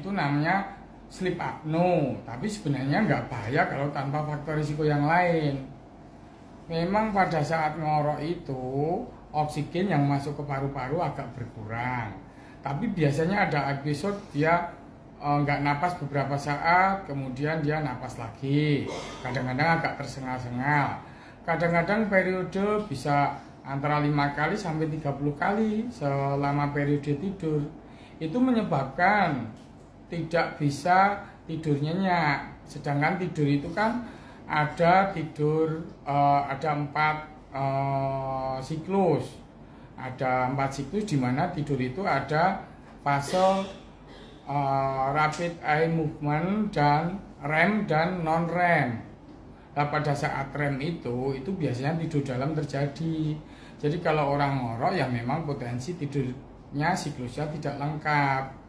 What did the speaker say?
itu namanya sleep apnea, tapi sebenarnya nggak bahaya kalau tanpa faktor risiko yang lain. Memang pada saat ngorok itu oksigen yang masuk ke paru-paru agak berkurang, tapi biasanya ada episode dia nggak napas beberapa saat, kemudian dia napas lagi, kadang-kadang agak tersengal-sengal, kadang-kadang periode bisa antara 5 kali sampai 30 kali selama periode tidur. Itu menyebabkan tidak bisa tidur nyenyak. Sedangkan tidur itu kan ada ada 4 siklus. Ada 4 siklus di mana tidur itu ada fase rapid eye movement dan REM dan non REM. Nah, pada saat REM itu biasanya tidur dalam terjadi. Jadi kalau orang ngorok ya memang potensi tidurnya siklusnya tidak lengkap.